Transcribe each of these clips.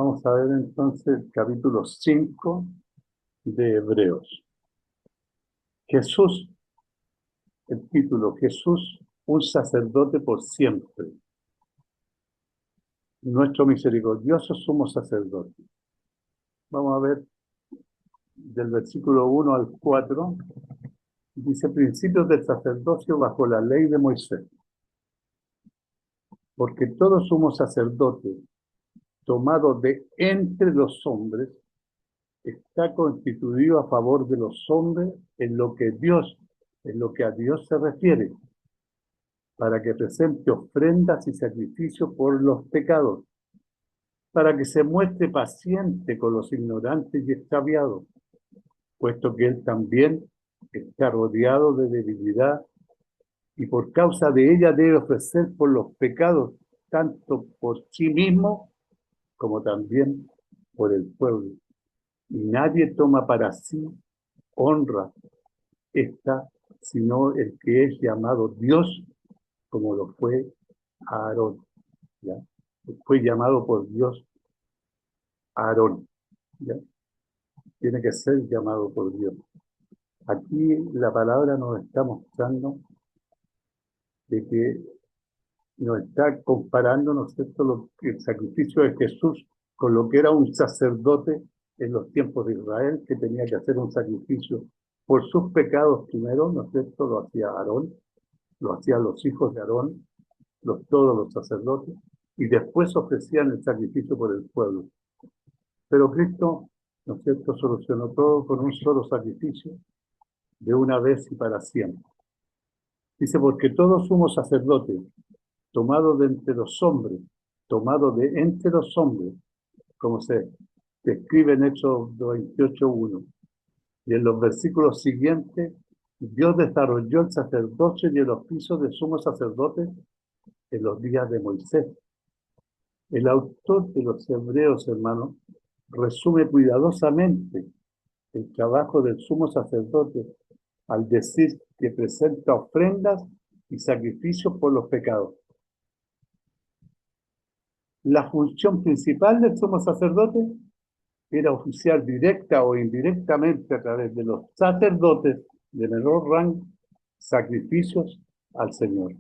Vamos a ver entonces el capítulo 5 de Hebreos. Jesús, el título, Jesús, un sacerdote por siempre. Nuestro misericordioso sumo sacerdote. Vamos a ver del versículo 1 al 4. Dice, principios del sacerdocio bajo la ley de Moisés. Porque todo sumo sacerdote tomado de entre los hombres está constituido a favor de los hombres en lo que a Dios se refiere, para que presente ofrendas y sacrificios por los pecados, para que se muestre paciente con los ignorantes y extraviados, puesto que él también está rodeado de debilidad y por causa de ella debe ofrecer por los pecados, tanto por sí mismo como también por el pueblo. Y nadie toma para sí honra esta, sino el que es llamado Dios, como lo fue Aarón. ¿Ya? Fue llamado por Dios Aarón. ¿Ya? Tiene que ser llamado por Dios. Aquí la palabra nos está mostrando de que nos está comparando, ¿no es cierto?, el sacrificio de Jesús con lo que era un sacerdote en los tiempos de Israel, que tenía que hacer un sacrificio por sus pecados primero, ¿no es cierto? Lo hacía Aarón, lo hacían los hijos de Aarón, todos los sacerdotes, y después ofrecían el sacrificio por el pueblo. Pero Cristo, ¿no es cierto?, solucionó todo con un solo sacrificio, de una vez y para siempre. Dice, porque todo sumo sacerdote, tomado de entre los hombres, como se describe en Hechos 28:1, y en los versículos siguientes, Dios desarrolló el sacerdocio y el oficio de sumo sacerdote en los días de Moisés. El autor de los Hebreos, hermanos, resume cuidadosamente el trabajo del sumo sacerdote al decir que presenta ofrendas y sacrificios por los pecados. La función principal del sumo sacerdote era oficiar directa o indirectamente a través de los sacerdotes de menor rango sacrificios al Señor.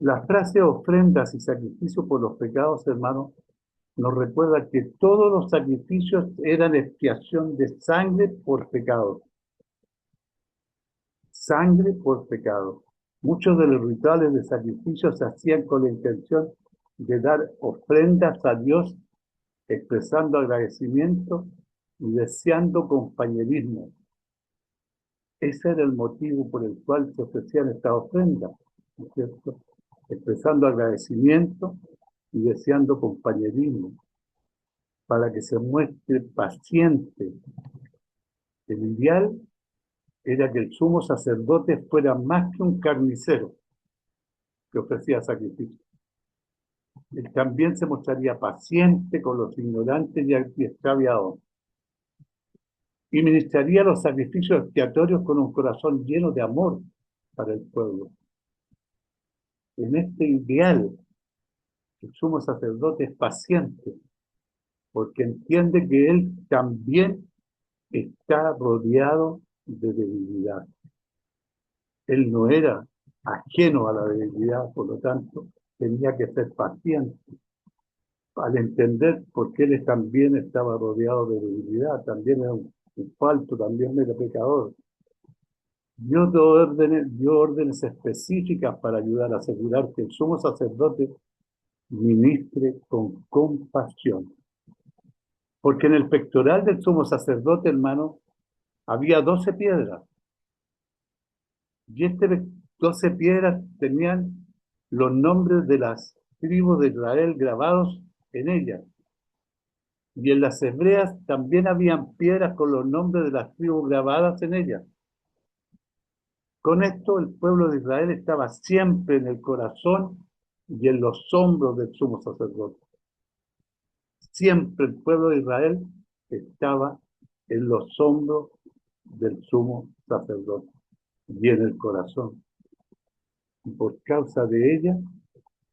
La frase ofrendas y sacrificios por los pecados, hermanos, nos recuerda que todos los sacrificios eran expiación de sangre por pecado. Sangre por pecado. Muchos de los rituales de sacrificio se hacían con la intención de dar ofrendas a Dios, expresando agradecimiento y deseando compañerismo. Ese era el motivo por el cual se ofrecían estas ofrendas, ¿no es cierto? Expresando agradecimiento y deseando compañerismo, para que se muestre paciente. El ideal era que el sumo sacerdote fuera más que un carnicero que ofrecía sacrificio. Él también se mostraría paciente con los ignorantes y extraviados, y ministraría los sacrificios expiatorios con un corazón lleno de amor para el pueblo. En este ideal, el sumo sacerdote es paciente, porque entiende que él también está rodeado de debilidad. Él no era ajeno a la debilidad, por lo tanto, tenía que ser paciente al entender por qué él también estaba rodeado de debilidad, también era un falto, también era pecador. Dio órdenes específicas para ayudar a asegurar que el sumo sacerdote ministre con compasión. Porque en el pectoral del sumo sacerdote, hermano, había 12 piedras. Y estas 12 piedras tenían los nombres de las tribus de Israel grabados en ellas. Y en las hebreas también habían piedras con los nombres de las tribus grabadas en ellas. Con esto el pueblo de Israel estaba siempre en el corazón y en los hombros del sumo sacerdote. Siempre el pueblo de Israel estaba en los hombros del sumo sacerdote y en el corazón. Y por causa de ella,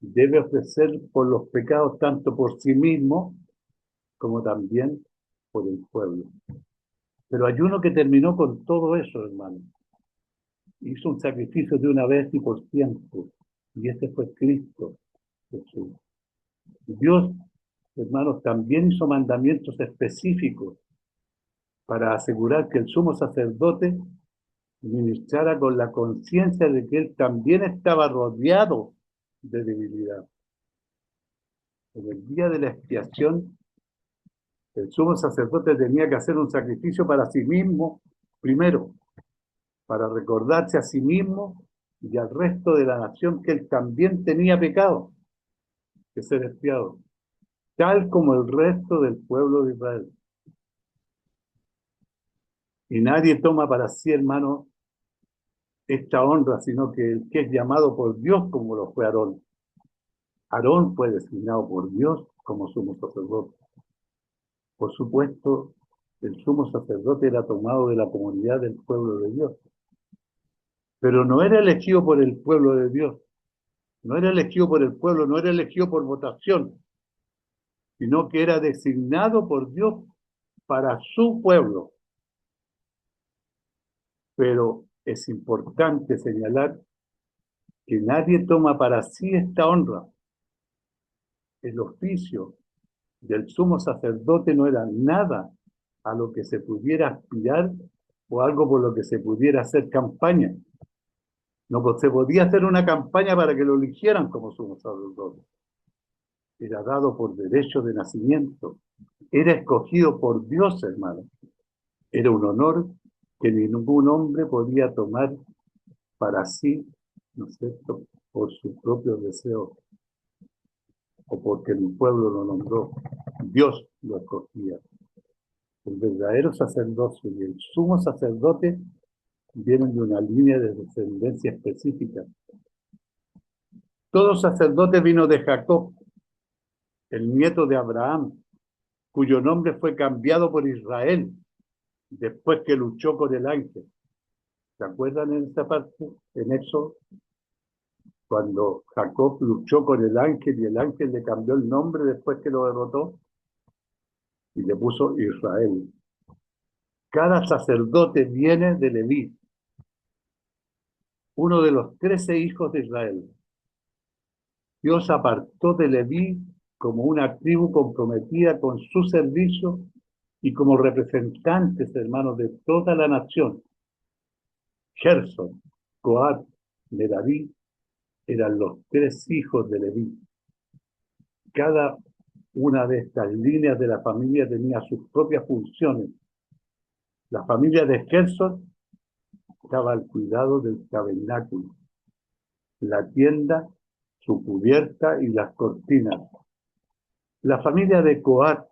debe ofrecer por los pecados tanto por sí mismo como también por el pueblo. Pero hay uno que terminó con todo eso, hermano. Hizo un sacrificio de una vez y por siempre. Y ese fue Cristo Jesús. Dios, hermanos, también hizo mandamientos específicos para asegurar que el sumo sacerdote ministrara con la conciencia de que él también estaba rodeado de debilidad. En el día de la expiación, el sumo sacerdote tenía que hacer un sacrificio para sí mismo, primero, para recordarse a sí mismo y al resto de la nación que él también tenía pecado, que ser expiado, tal como el resto del pueblo de Israel. Y nadie toma para sí, hermano, esta honra, sino que el que es llamado por Dios como lo fue Aarón. Aarón fue designado por Dios como sumo sacerdote. Por supuesto, el sumo sacerdote era tomado de la comunidad del pueblo de Dios, pero no era elegido por el pueblo de Dios, no era elegido por el pueblo, no era elegido por votación, sino que era designado por Dios para su pueblo. Pero es importante señalar que nadie toma para sí esta honra. El oficio del sumo sacerdote no era nada a lo que se pudiera aspirar o algo por lo que se pudiera hacer campaña. No se podía hacer una campaña para que lo eligieran como sumo sacerdote. Era dado por derecho de nacimiento. Era escogido por Dios, hermano. Era un honor que ningún hombre podía tomar para sí, ¿no es cierto?, por sus propios deseos o porque el pueblo lo nombró. Dios lo escogía. El verdadero sacerdocio y el sumo sacerdote vienen de una línea de descendencia específica. Todo sacerdote vino de Jacob, el nieto de Abraham, cuyo nombre fue cambiado por Israel después que luchó con el ángel. ¿Se acuerdan en esa parte? En Éxodo, cuando Jacob luchó con el ángel y el ángel le cambió el nombre después que lo derrotó y le puso Israel. Cada sacerdote viene de Leví, uno de los 13 hijos de Israel. Dios apartó de Leví como una tribu comprometida con su servicio y como representantes, hermanos, de toda la nación. Gerson, Coat, Merari eran los 3 hijos de Leví. Cada una de estas líneas de la familia tenía sus propias funciones. La familia de Gerson estaba al cuidado del tabernáculo, la tienda, su cubierta y las cortinas. La familia de Coat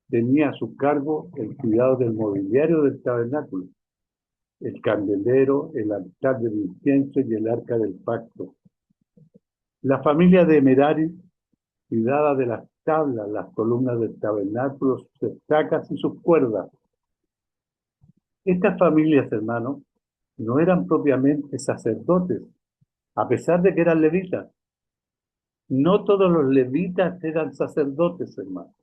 tenía a su cargo el cuidado del mobiliario del tabernáculo, el candelero, el altar del incienso y el arca del pacto. La familia de Merari cuidaba de las tablas, las columnas del tabernáculo, sus estacas y sus cuerdas. Estas familias, hermanos, no eran propiamente sacerdotes, a pesar de que eran levitas. No todos los levitas eran sacerdotes, hermanos.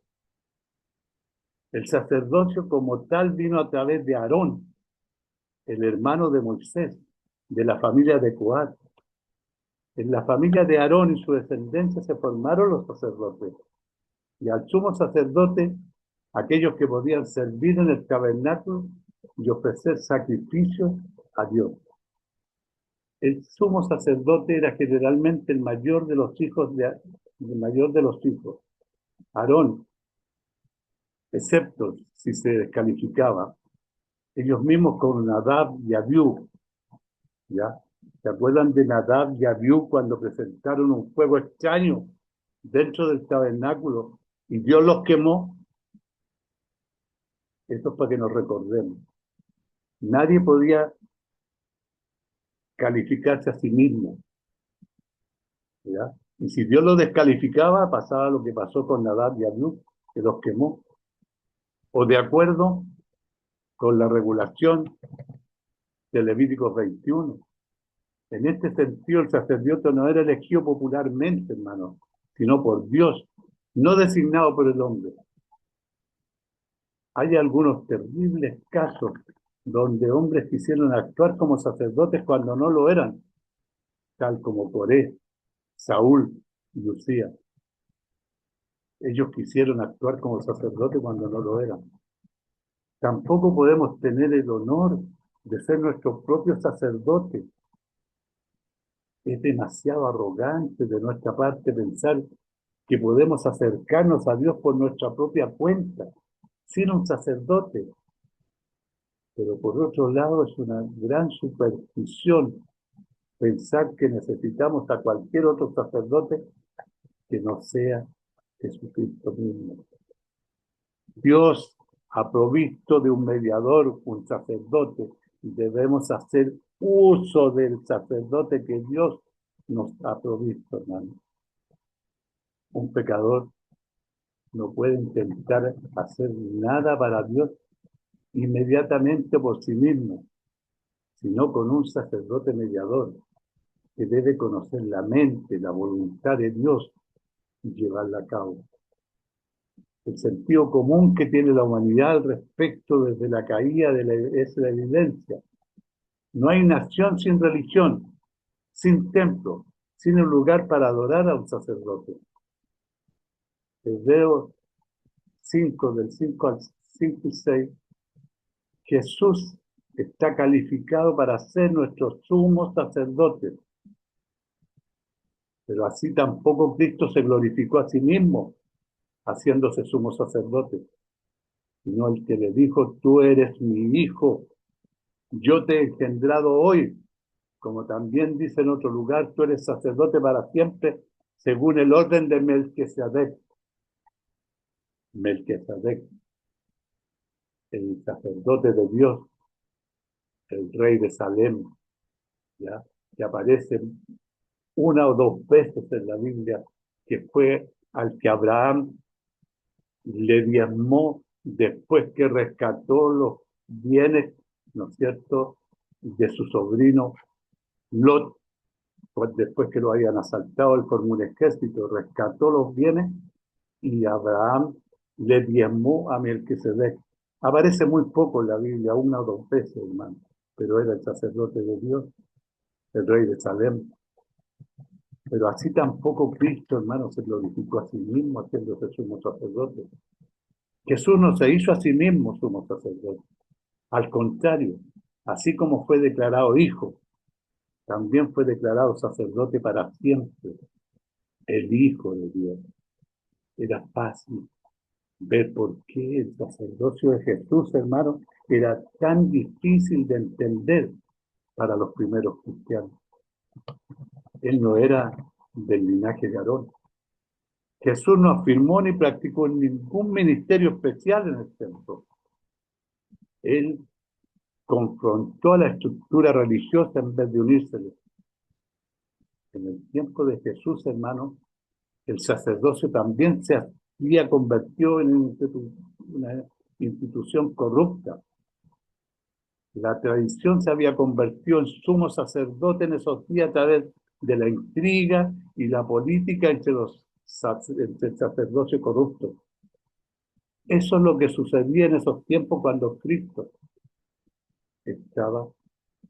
El sacerdocio como tal vino a través de Aarón, el hermano de Moisés, de la familia de Coat. En la familia de Aarón y su descendencia se formaron los sacerdotes. Y al sumo sacerdote, aquellos que podían servir en el tabernáculo y ofrecer sacrificios a Dios. El sumo sacerdote era generalmente el mayor de los hijos el mayor de los hijos. Aarón, excepto si se descalificaba, ellos mismos con Nadab y Abiú, ¿ya? ¿Se acuerdan de Nadab y Abiú cuando presentaron un fuego extraño dentro del tabernáculo y Dios los quemó? Esto es para que nos recordemos. Nadie podía calificarse a sí mismo, ¿ya? Y si Dios los descalificaba, pasaba lo que pasó con Nadab y Abiú, que los quemó. O de acuerdo con la regulación de Levítico 21, En este sentido, el sacerdote no era elegido popularmente, hermano, sino por Dios, no designado por el hombre. Hay algunos terribles casos donde hombres quisieron actuar como sacerdotes cuando no lo eran, tal como Coré, Saúl y Lucía. Ellos quisieron actuar como sacerdotes cuando no lo eran. Tampoco podemos tener el honor de ser nuestros propios sacerdotes. Es demasiado arrogante de nuestra parte pensar que podemos acercarnos a Dios por nuestra propia cuenta, sin un sacerdote. Pero por otro lado es una gran superstición pensar que necesitamos a cualquier otro sacerdote que no sea Jesucristo mismo. Dios ha provisto de un mediador, un sacerdote, y debemos hacer uso del sacerdote que Dios nos ha provisto, hermano. Un pecador no puede intentar hacer nada para Dios inmediatamente por sí mismo, sino con un sacerdote mediador que debe conocer la mente, la voluntad de Dios y llevarla a cabo. El sentido común que tiene la humanidad al respecto desde la caída es la evidencia. No hay nación sin religión, sin templo, sin un lugar para adorar a un sacerdote. Hebreos 5, del 5 al 5 y 6, Jesús está calificado para ser nuestro sumo sacerdote. Pero así tampoco Cristo se glorificó a sí mismo, haciéndose sumo sacerdote, sino el que le dijo, tú eres mi hijo, yo te he engendrado hoy, como también dice en otro lugar, tú eres sacerdote para siempre, según el orden de Melquisedec. Melquisedec, el sacerdote de Dios, el rey de Salem, ¿ya? Que aparece una o dos veces en la Biblia, que fue al que Abraham le diezmó después que rescató los bienes, ¿no es cierto?, de su sobrino Lot, pues después que lo habían asaltado, él formó un ejército, rescató los bienes y Abraham le diezmó a Melquisedec. Aparece muy poco en la Biblia, una o dos veces, hermano, pero era el sacerdote de Dios, el rey de Salem. Pero así tampoco Cristo, hermano, se glorificó a sí mismo haciéndose sumo sacerdote. Jesús no se hizo a sí mismo sumo sacerdote. Al contrario, así como fue declarado hijo, también fue declarado sacerdote para siempre, el Hijo de Dios. Era fácil ver por qué el sacerdocio de Jesús, hermano, era tan difícil de entender para los primeros cristianos. Él no era del linaje de Aarón. Jesús no afirmó ni practicó ningún ministerio especial en el templo. Él confrontó a la estructura religiosa en vez de unírsele. En el tiempo de Jesús, hermano, el sacerdocio también se había convertido en una institución corrupta. La tradición se había convertido en sumo sacerdote en esos días a través de la intriga y la política entre el sacerdocio corrupto. Eso es lo que sucedía en esos tiempos cuando Cristo estaba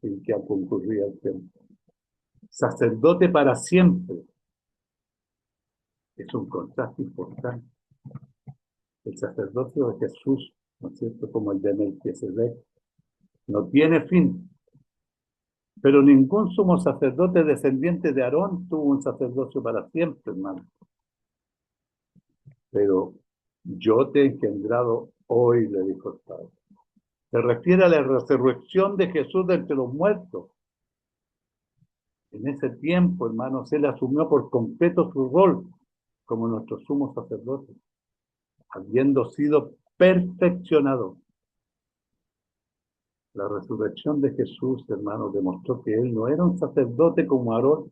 en que concurría el templo. Sacerdote para siempre. Es un contraste importante. El sacerdocio de Jesús, ¿no es cierto?, como el de Melquisedec, no tiene fin. Pero ningún sumo sacerdote descendiente de Aarón tuvo un sacerdocio para siempre, hermano. Pero yo te he engendrado hoy, le dijo el Padre. Se refiere a la resurrección de Jesús de entre los muertos. En ese tiempo, hermanos, él asumió por completo su rol como nuestro sumo sacerdote, habiendo sido perfeccionado. La resurrección de Jesús, hermanos, demostró que él no era un sacerdote como Aarón,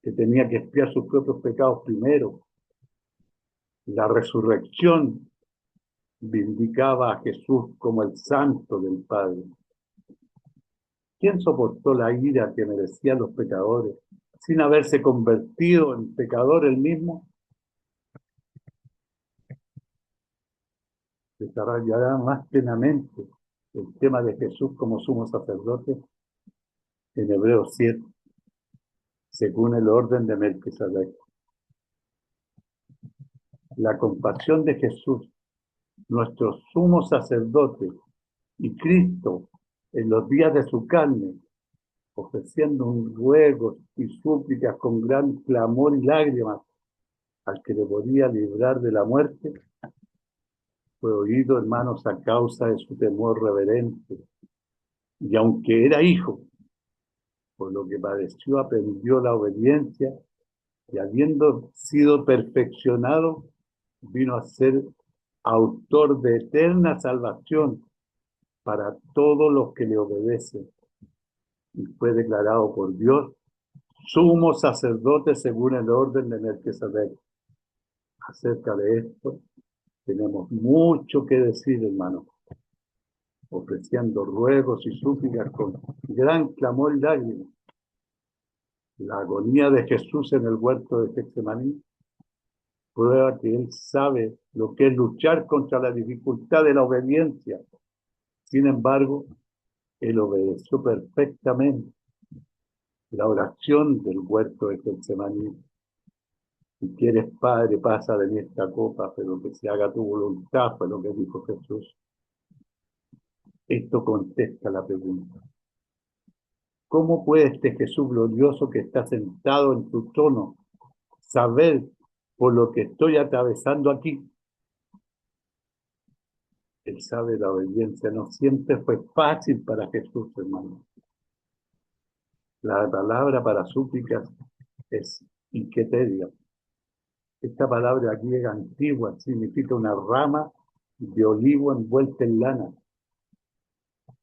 que tenía que expiar sus propios pecados primero. La resurrección vindicaba a Jesús como el santo del Padre. ¿Quién soportó la ira que merecían los pecadores sin haberse convertido en pecador él mismo? Desarrollará más plenamente el tema de Jesús como sumo sacerdote en Hebreos 7, según el orden de Melquisedec. La compasión de Jesús, nuestro sumo sacerdote, y Cristo, en los días de su carne, ofreciendo un ruego y súplicas con gran clamor y lágrimas al que le podía librar de la muerte, fue oído, hermanos, a causa de su temor reverente. Y aunque era hijo, por lo que padeció, aprendió la obediencia y habiendo sido perfeccionado, vino a ser autor de eterna salvación para todos los que le obedecen. Y fue declarado por Dios sumo sacerdote según el orden de Melquisedec. Acerca de esto tenemos mucho que decir, hermanos, ofreciendo ruegos y súplicas con gran clamor y lágrimas. La agonía de Jesús en el huerto de Getsemaní prueba que él sabe lo que es luchar contra la dificultad de la obediencia. Sin embargo, él obedeció perfectamente la oración del huerto de Getsemaní. Si quieres, Padre, pasa de mí esta copa, pero que se haga tu voluntad, fue lo que dijo Jesús. Esto contesta la pregunta. ¿Cómo puede este Jesús glorioso que está sentado en su trono saber por lo que estoy atravesando aquí? Él sabe la obediencia, no siempre fue fácil para Jesús, hermano. La palabra para súplicas es inquietedia. Esta palabra griega antigua significa una rama de olivo envuelta en lana,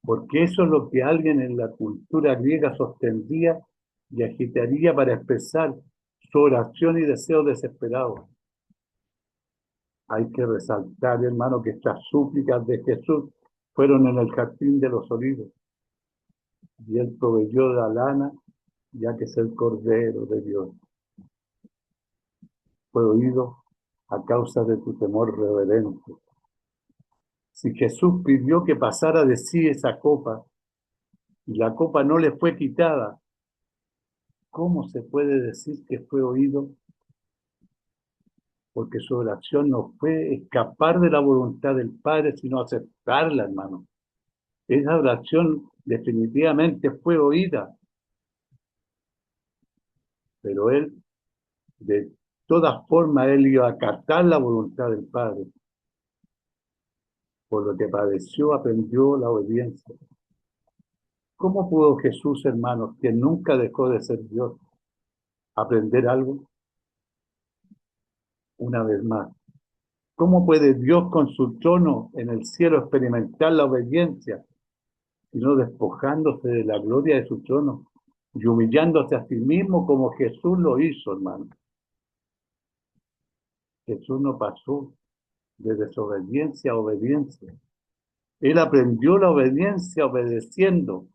porque eso es lo que alguien en la cultura griega sostendría y agitaría para expresar su oración y deseo desesperado. Hay que resaltar, hermano, que estas súplicas de Jesús fueron en el jardín de los olivos, y él proveyó la lana, ya que es el Cordero de Dios. Fue oído a causa de tu temor reverente. Si Jesús pidió que pasara de sí esa copa, y la copa no le fue quitada, ¿cómo se puede decir que fue oído? Porque su oración no fue escapar de la voluntad del Padre, sino aceptarla, hermano. Esa oración definitivamente fue oída, pero él, de todas formas, él iba a acatar la voluntad del Padre. Por lo que padeció, aprendió la obediencia. ¿Cómo pudo Jesús, hermanos, que nunca dejó de ser Dios, aprender algo? Una vez más, ¿cómo puede Dios con su trono en el cielo experimentar la obediencia, sino despojándose de la gloria de su trono y humillándose a sí mismo como Jesús lo hizo, hermano? Jesús no pasó de desobediencia a obediencia. Él aprendió la obediencia obedeciendo.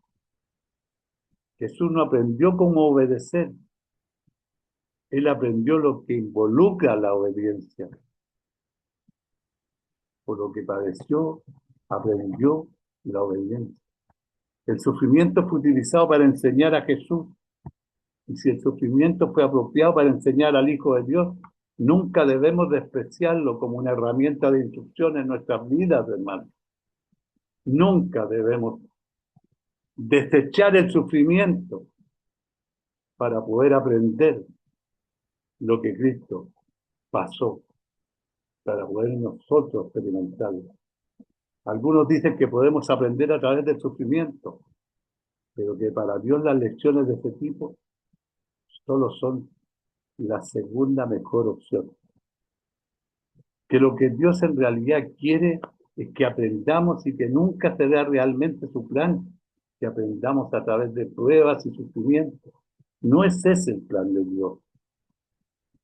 Jesús no aprendió cómo obedecer. Él aprendió lo que involucra la obediencia. Por lo que padeció, aprendió la obediencia. El sufrimiento fue utilizado para enseñar a Jesús. Y si el sufrimiento fue apropiado para enseñar al Hijo de Dios, nunca debemos despreciarlo como una herramienta de instrucción en nuestras vidas, hermanos. Nunca debemos desechar el sufrimiento para poder aprender lo que Cristo pasó, para poder nosotros experimentarlo. Algunos dicen que podemos aprender a través del sufrimiento, pero que para Dios las lecciones de este tipo solo son la segunda mejor opción. Que lo que Dios en realidad quiere es que aprendamos y que nunca se vea realmente su plan, que aprendamos a través de pruebas y sufrimientos. No es ese el plan de Dios.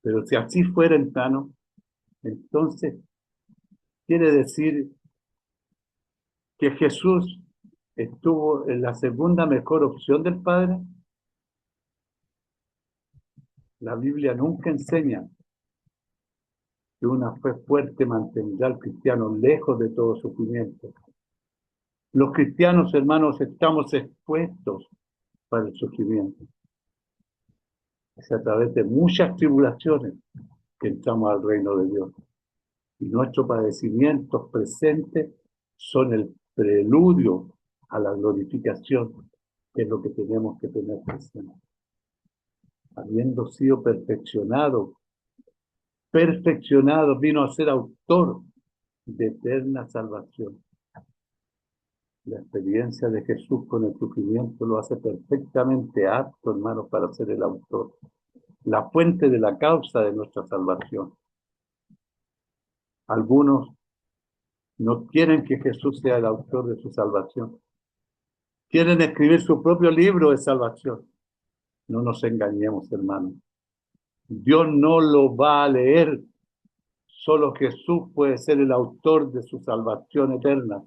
Pero si así fuera, hermano, entonces quiere decir que Jesús estuvo en la segunda mejor opción del Padre. La Biblia nunca enseña que una fe fuerte mantendrá al cristiano lejos de todo sufrimiento. Los cristianos, hermanos, estamos expuestos para el sufrimiento. Es a través de muchas tribulaciones que entramos al reino de Dios. Y nuestros padecimientos presentes son el preludio a la glorificación, que es lo que tenemos que tener presente. Habiendo sido perfeccionado, vino a ser autor de eterna salvación. La experiencia de Jesús con el sufrimiento lo hace perfectamente apto, hermanos, para ser el autor, la fuente de la causa de nuestra salvación. Algunos no quieren que Jesús sea el autor de su salvación. Quieren escribir su propio libro de salvación. No nos engañemos, hermanos. Dios no lo va a leer. Solo Jesús puede ser el autor de su salvación eterna.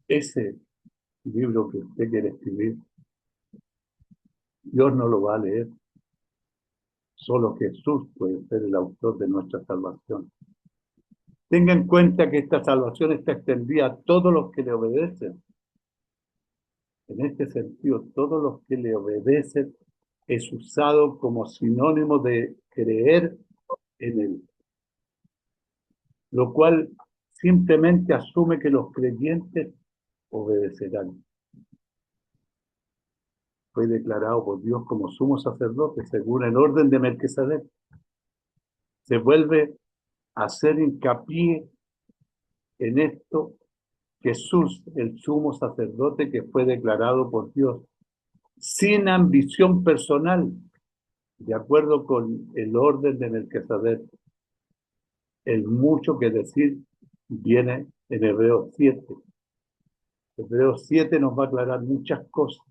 Ese libro que usted quiere escribir, Dios no lo va a leer. Solo Jesús puede ser el autor de nuestra salvación. Tenga en cuenta que esta salvación está extendida a todos los que le obedecen. En este sentido, todos los que le obedecen es usado como sinónimo de creer en él, lo cual simplemente asume que los creyentes obedecerán. Fue declarado por Dios como sumo sacerdote según el orden de Melquisedec. Se vuelve a hacer hincapié en esto Jesús, el sumo sacerdote que fue declarado por Dios, sin ambición personal, de acuerdo con el orden de Melquisedec. El mucho que decir viene en Hebreos 7. Hebreos 7 nos va a aclarar muchas cosas.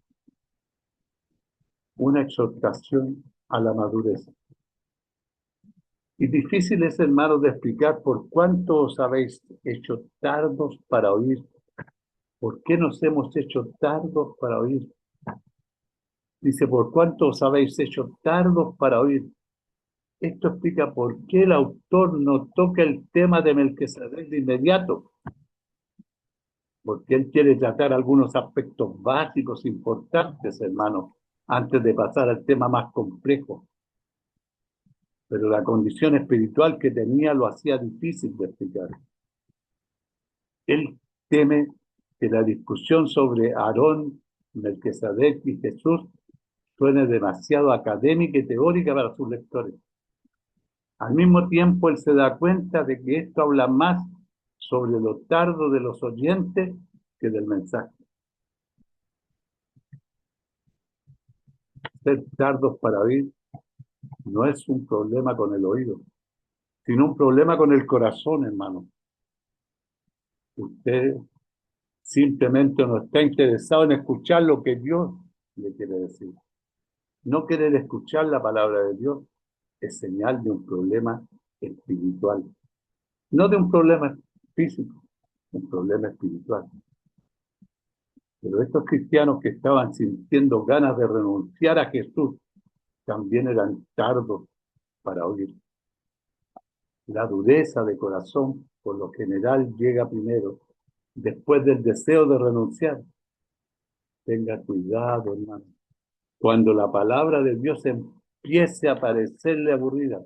Una exhortación a la madurez. Y difícil es, hermanos, de explicar por cuánto os habéis hecho tardos para oír. ¿Por qué nos hemos hecho tardos para oír? Dice, por cuánto os habéis hecho tardos para oír. Esto explica por qué el autor no toca el tema de Melquisedec de inmediato. Porque él quiere tratar algunos aspectos básicos importantes, hermanos, antes de pasar al tema más complejo. Pero la condición espiritual que tenía lo hacía difícil de explicar. Él teme que la discusión sobre Aarón, Melquisedec y Jesús suene demasiado académica y teórica para sus lectores. Al mismo tiempo, él se da cuenta de que esto habla más sobre lo tardo de los oyentes que del mensaje. Ser tardos para oír no es un problema con el oído, sino un problema con el corazón, hermano. Usted simplemente no está interesado en escuchar lo que Dios le quiere decir. No querer escuchar la palabra de Dios es señal de un problema espiritual, no de un problema físico, un problema espiritual. Pero estos cristianos que estaban sintiendo ganas de renunciar a Jesús también eran tardos para oír. La dureza de corazón, por lo general, llega primero, después del deseo de renunciar. Tenga cuidado, hermano. Cuando la palabra de Dios empiece a parecerle aburrida,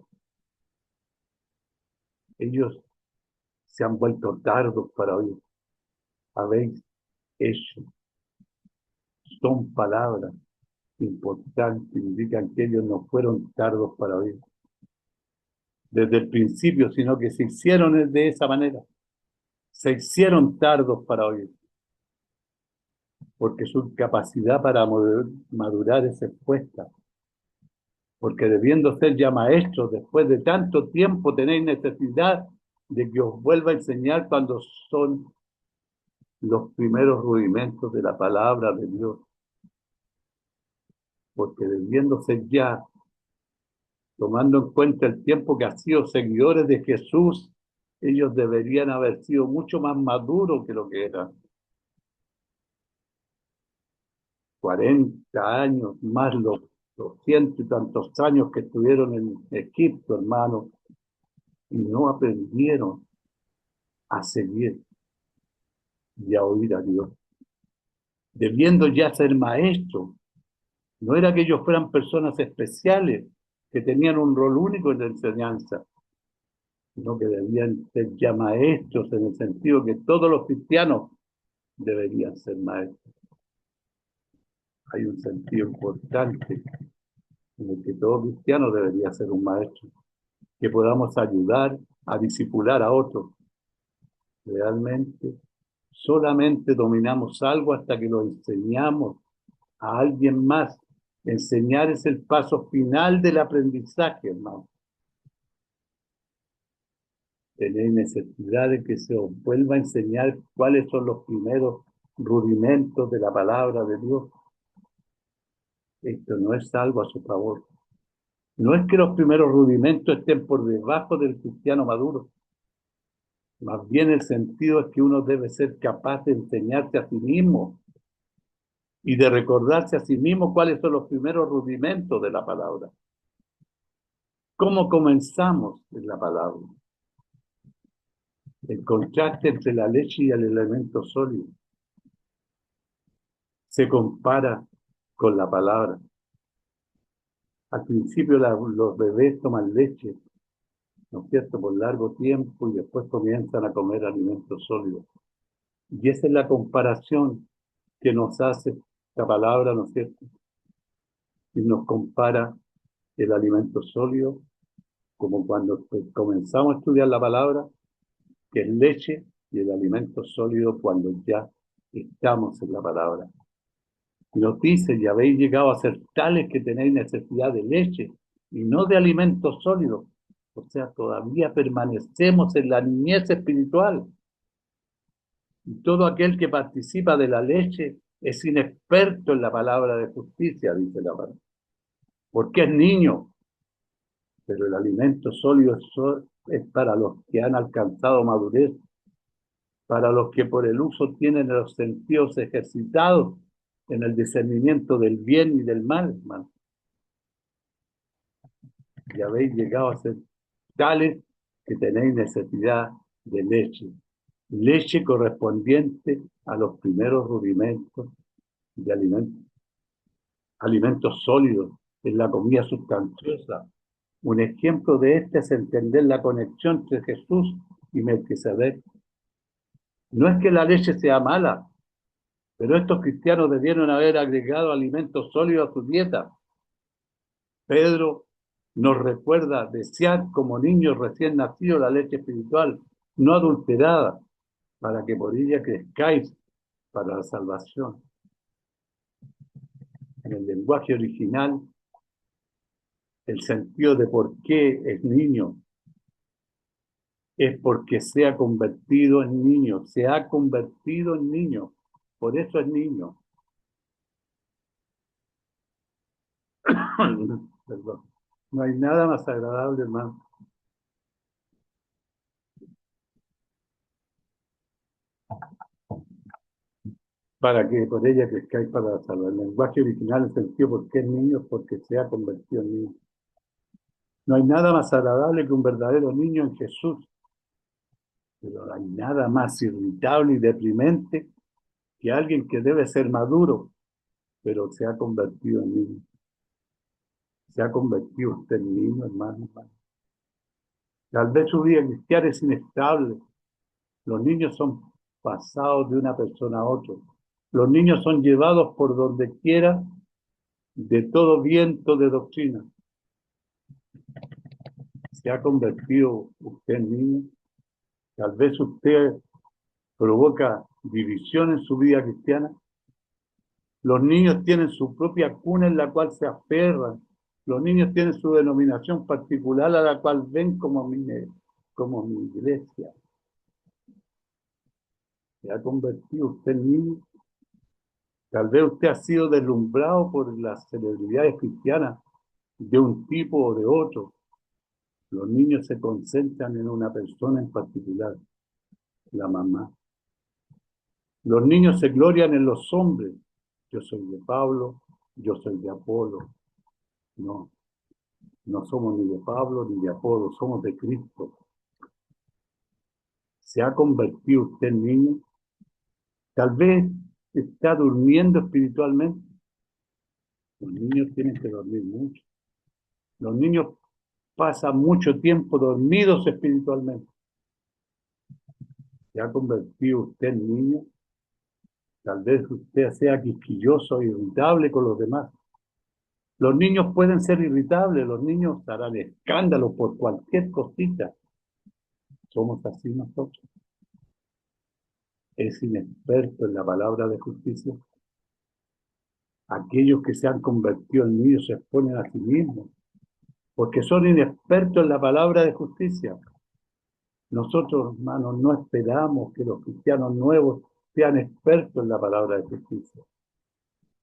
ellos se han vuelto tardos para oír. Habéis hecho. Son palabras importantes, indican que ellos no fueron tardos para oír desde el principio, sino que se hicieron de esa manera. Se hicieron tardos para oír, porque su capacidad para madurar es expuesta. Porque debiendo ser ya maestros, después de tanto tiempo tenéis necesidad de que os vuelva a enseñar cuando son los primeros rudimentos de la palabra de Dios. Porque debiendo ser ya, tomando en cuenta el tiempo que han sido seguidores de Jesús ellos deberían haber sido mucho más maduros que lo que eran. 40 años, más los ciento y tantos años que estuvieron en Egipto, hermano, y no aprendieron a seguir y a oír a Dios, debiendo ya ser maestros. No era que ellos fueran personas especiales, que tenían un rol único en la enseñanza, sino que debían ser ya maestros en el sentido que todos los cristianos deberían ser maestros. Hay un sentido importante en el que todo cristiano debería ser un maestro, que podamos ayudar a discipular a otros. Realmente, solamente dominamos algo hasta que lo enseñamos a alguien más. Enseñar es el paso final del aprendizaje, hermano. Tenéis necesidad de que se os vuelva a enseñar cuáles son los primeros rudimentos de la palabra de Dios. Esto no es algo a su favor. No es que los primeros rudimentos estén por debajo del cristiano maduro. Más bien el sentido es que uno debe ser capaz de enseñarse a sí mismo y de recordarse a sí mismo cuáles son los primeros rudimentos de la palabra. ¿Cómo comenzamos en la palabra? El contraste entre la leche y el elemento sólido se compara con la palabra. Al principio los bebés toman leche, ¿no es cierto?, por largo tiempo y después comienzan a comer alimentos sólidos. Y esa es la comparación que nos hace la palabra, ¿no es cierto? Y nos compara el alimento sólido, como cuando comenzamos a estudiar la palabra, que es leche, y el alimento sólido cuando ya estamos en la palabra. Y nos dice, y habéis llegado a ser tales que tenéis necesidad de leche y no de alimentos sólidos. O sea, todavía permanecemos en la niñez espiritual. Y todo aquel que participa de la leche es inexperto en la palabra de justicia, dice la palabra. Porque es niño, pero el alimento sólido es para los que han alcanzado madurez, para los que por el uso tienen los sentidos ejercitados en el discernimiento del bien y del mal, hermano. Y habéis llegado a ser tales que tenéis necesidad de leche. Leche correspondiente a los primeros rudimentos de alimentos sólidos, en la comida sustanciosa. Un ejemplo de este es entender la conexión entre Jesús y Melquisedec. No es que la leche sea mala, pero estos cristianos debieron haber agregado alimentos sólidos a su dieta. Pedro nos recuerda, desear como niños recién nacidos la leche espiritual, no adulterada, para que por ella crezcáis para la salvación. En el lenguaje original, el sentido de por qué es niño es porque se ha convertido en niño, se ha convertido en niño, por eso es niño. Perdón. No hay nada más agradable, hermano, para que por ella crezcáis para la salvación. El lenguaje original, el sentido por qué es niño es porque se ha convertido en niño. No hay nada más agradable que un verdadero niño en Jesús, pero no hay nada más irritable y deprimente que alguien que debe ser maduro, pero se ha convertido en niño. Se ha convertido usted en niño, hermano, hermano. Tal vez su vida cristiana es inestable. Los niños son pasados de una persona a otra. Los niños son llevados por donde quiera de todo viento de doctrina. Se ha convertido usted en niño. Tal vez usted provoca división en su vida cristiana. Los niños tienen su propia cuna en la cual se aferran. Los niños tienen su denominación particular a la cual ven como mi iglesia. Se ha convertido usted en niño. Tal vez usted ha sido deslumbrado por las celebridades cristianas de un tipo o de otro. Los niños se concentran en una persona en particular, la mamá. Los niños se glorian en los hombres. Yo soy de Pablo, yo soy de Apolo. No, no somos ni de Pablo ni de Apolo, somos de Cristo. ¿Se ha convertido usted en niño? Tal vez está durmiendo espiritualmente. Los niños tienen que dormir mucho. Los niños pasan mucho tiempo dormidos espiritualmente. ¿Se ha convertido usted en niño? Tal vez usted sea quisquilloso e irritable con los demás. Los niños pueden ser irritables, los niños harán escándalo por cualquier cosita. Somos así nosotros. Es inexperto en la palabra de justicia. Aquellos que se han convertido en niños se exponen a sí mismos, porque son inexpertos en la palabra de justicia. Nosotros, hermanos, no esperamos que los cristianos nuevos sean expertos en la palabra de justicia,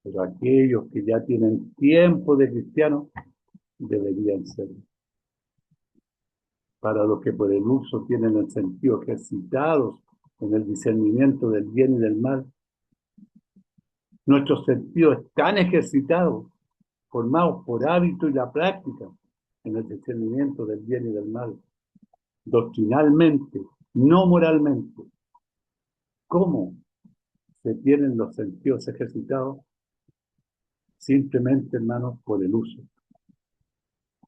pero aquellos que ya tienen tiempo de cristianos deberían ser. Para los que por el uso tienen el sentido ejercitados en el discernimiento del bien y del mal, nuestros sentidos están ejercitados, formados por hábito y la práctica en el discernimiento del bien y del mal, doctrinalmente, no moralmente. ¿Cómo se tienen los sentidos ejercitados? Simplemente, hermanos, por el uso.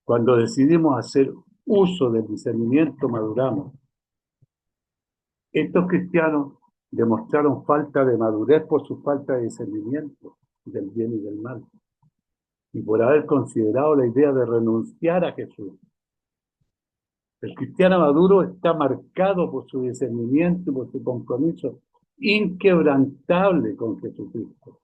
Cuando decidimos hacer uso del discernimiento, maduramos. Estos cristianos demostraron falta de madurez por su falta de discernimiento del bien y del mal, y por haber considerado la idea de renunciar a Jesús. El cristiano maduro está marcado por su discernimiento y por su compromiso inquebrantable con Jesucristo.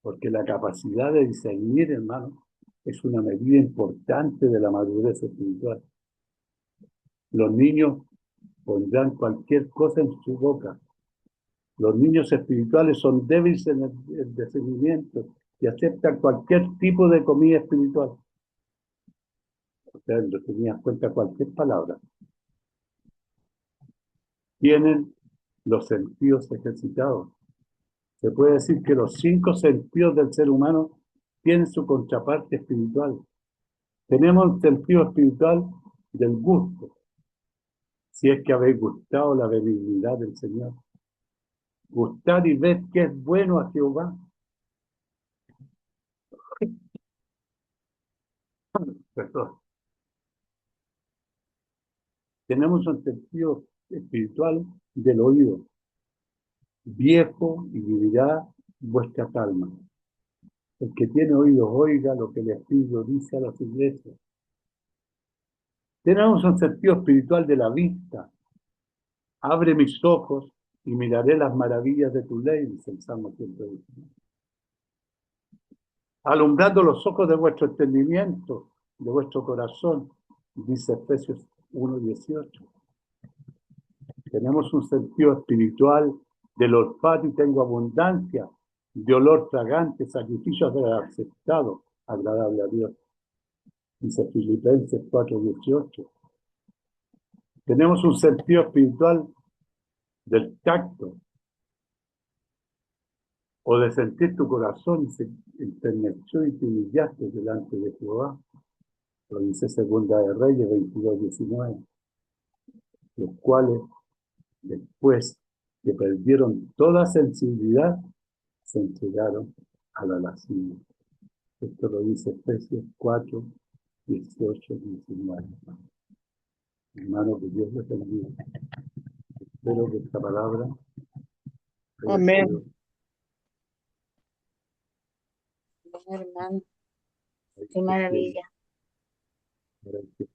Porque la capacidad de discernir, hermano, es una medida importante de la madurez espiritual. Los niños pondrán cualquier cosa en su boca. Los niños espirituales son débiles en el discernimiento y aceptan cualquier tipo de comida espiritual. O sea, en resumidas cuentas, cualquier palabra. Tienen los sentidos ejercitados. Se puede decir que los 5 sentidos del ser humano tienen su contraparte espiritual. Tenemos un sentido espiritual del gusto, si es que habéis gustado la benignidad del Señor. Gustar y ver que es bueno a Jehová. Perdón. Tenemos un sentido espiritual del oído. Viejo y vivirá vuestra calma. El que tiene oídos oiga lo que el Espíritu dice a las iglesias. Tenemos un sentido espiritual de la vista. Abre mis ojos y miraré las maravillas de tu ley, dice el Salmo 119. Alumbrando los ojos de vuestro entendimiento, de vuestro corazón, dice Efesios 1:18. Tenemos un sentido espiritual del olfato y tengo abundancia de olor fragante, sacrificios aceptados, agradable a Dios, dice Filipenses 4:18. Tenemos un sentido espiritual del tacto, o de sentir tu corazón y se enterneció y te humillaste delante de Jehová. Lo dice Segunda de Reyes 22:19. Los cuales, después que perdieron toda sensibilidad, se entregaron a la lascivia. Esto lo dice Efesios 4:18-19. Hermano, que Dios les bendiga. Espero que esta palabra haya Amén, sido hermano. Qué para maravilla. que